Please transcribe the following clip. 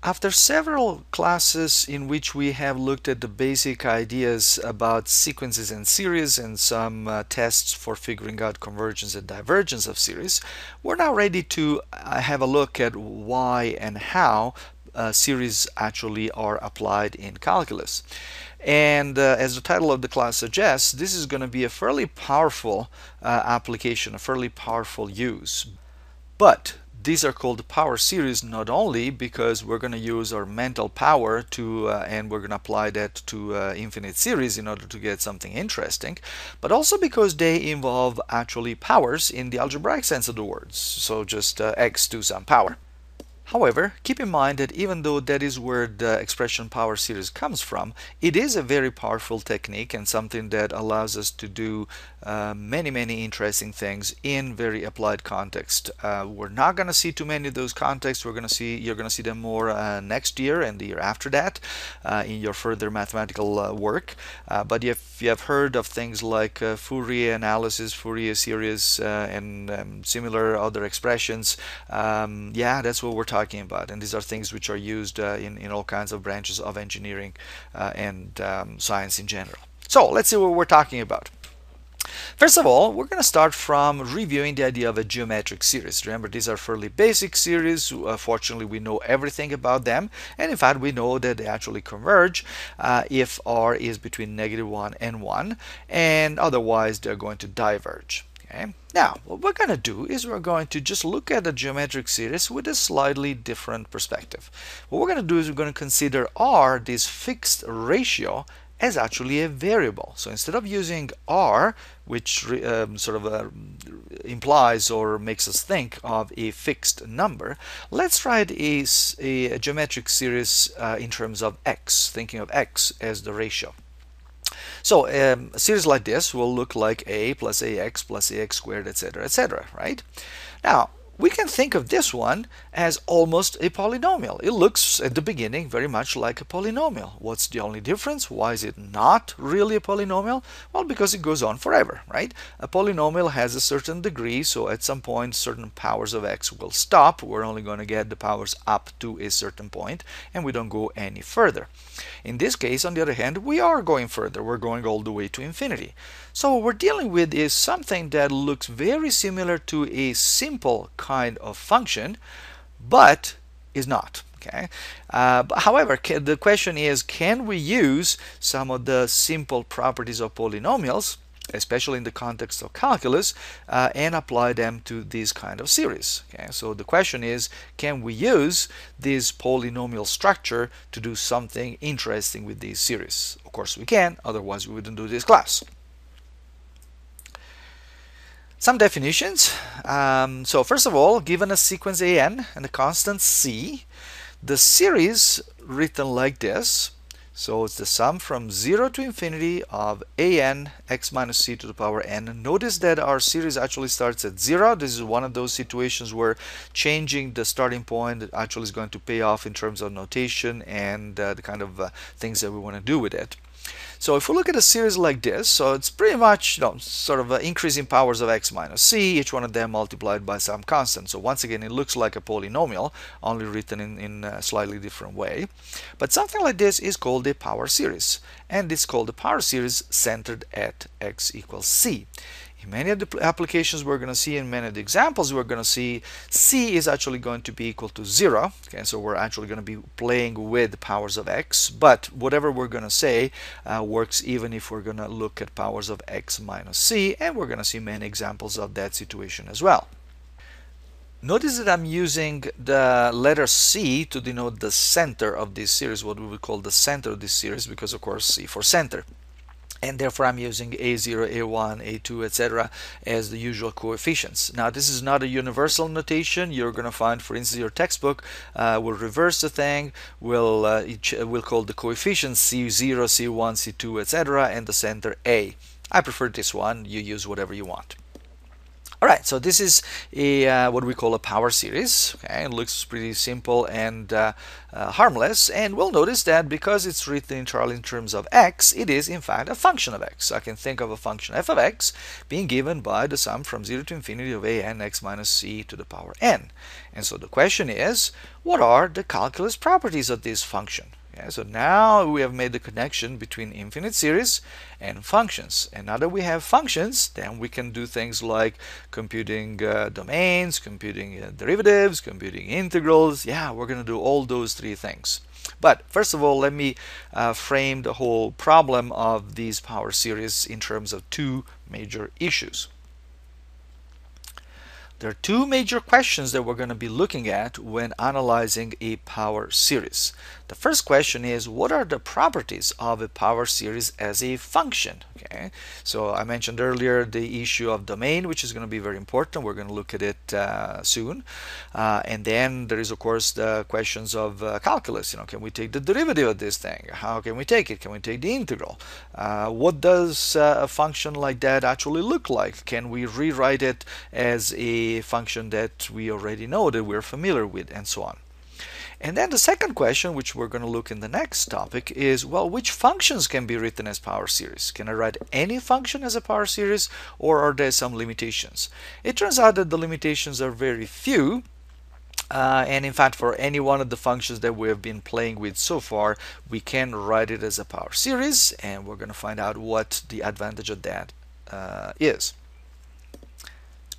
After several classes in which we have looked at the basic ideas about sequences and series and some tests for figuring out convergence and divergence of series, we're now ready to have a look at why and how series actually are applied in calculus. And as the title of the class suggests, this is going to be a fairly powerful application, a fairly powerful use. But these are called power series not only because we're going to use our mental power to and we're going to apply that to infinite series in order to get something interesting, but also because they involve actually powers in the algebraic sense of the words. So just x to some power. However, keep in mind that even though that is where the expression power series comes from, it is a very powerful technique and something that allows us to do many interesting things in very applied context. We're not going to see too many of those contexts. You're going to see them more next year and the year after that in your further mathematical work. But if you have heard of things like Fourier analysis, Fourier series, and similar other expressions, yeah, that's what we're talking about. And these are things which are used in all kinds of branches of engineering and science in general. So let's see what we're talking about. First of all, we're going to start from reviewing the idea of a geometric series. Remember, these are fairly basic series. Fortunately, we know everything about them. And in fact, we know that they actually converge if r is between -1 and 1. And otherwise, they're going to diverge. Okay. Now, what we're going to do is we're going to just look at the geometric series with a slightly different perspective. What we're going to do is we're going to consider r, this fixed ratio, as actually a variable. So instead of using r, which implies or makes us think of a fixed number, let's write a geometric series in terms of x, thinking of x as the ratio. So a series like this will look like a plus ax plus ax squared, etc., right? Now, we can think of this one as almost a polynomial. It looks at the beginning very much like a polynomial. What's the only difference? Why is it not really a polynomial? Well, because it goes on forever, right? A polynomial has a certain degree, so at some point certain powers of x will stop. We're only going to get the powers up to a certain point, and we don't go any further. In this case, on the other hand, we are going further. We're going all the way to infinity. So what we're dealing with is something that looks very similar to a simple kind of function, but is not. Okay. However, the question is, can we use some of the simple properties of polynomials, especially in the context of calculus, and apply them to this kind of series? Okay. So the question is, can we use this polynomial structure to do something interesting with these series? Of course we can, otherwise we wouldn't do this class. Some definitions. So first of all, given a sequence an and a constant c, the series written like this, so it's the sum from 0 to infinity of an x minus c to the power n. Notice that our series actually starts at 0. This is one of those situations where changing the starting point actually is going to pay off in terms of notation and the kind of things that we want to do with it. So if we look at a series like this, so it's pretty much sort of increasing powers of x minus c, each one of them multiplied by some constant. So once again, it looks like a polynomial, only written in a slightly different way. But something like this is called a power series, and it's called a power series centered at x equals c. In many of the applications we're going to see, in many of the examples we're going to see, c is actually going to be equal to 0. Okay, so we're actually going to be playing with powers of x, but whatever we're going to say works even if we're going to look at powers of x minus c, and we're going to see many examples of that situation as well. Notice that I'm using the letter C to denote the center of this series, what we would call the center of this series, because of course C for center. And therefore I'm using a0, a1, a2, etc. as the usual coefficients. Now this is not a universal notation. You're going to find, for instance, your textbook will reverse the thing, will call the coefficients c0, c1, c2, etc. and the center a. I prefer this one. You use whatever you want. All right, so this is a what we call a power series. Okay, it looks pretty simple and harmless, and we'll notice that because it's written entirely in terms of x, it is in fact a function of x. So I can think of a function f of x being given by the sum from 0 to infinity of a n x minus c to the power n. And so the question is, what are the calculus properties of this function? Okay, so now we have made the connection between infinite series and functions. And now that we have functions, then we can do things like computing domains, computing derivatives, computing integrals. Yeah, we're going to do all those three things. But first of all, let me frame the whole problem of these power series in terms of two major issues. There are two major questions that we're going to be looking at when analyzing a power series. The first question is, what are the properties of a power series as a function? Okay, so I mentioned earlier the issue of domain, which is going to be very important. We're going to look at it soon. And then there is, of course, the questions of calculus. Can we take the derivative of this thing? How can we take it? Can we take the integral? What does a function like that actually look like? Can we rewrite it as a function that we already know, that we're familiar with, and so on? And then the second question, which we're going to look in the next topic, is, well, which functions can be written as power series? Can I write any function as a power series, or are there some limitations? It turns out that the limitations are very few. And in fact, for any one of the functions that we have been playing with so far, we can write it as a power series, and we're going to find out what the advantage of that is.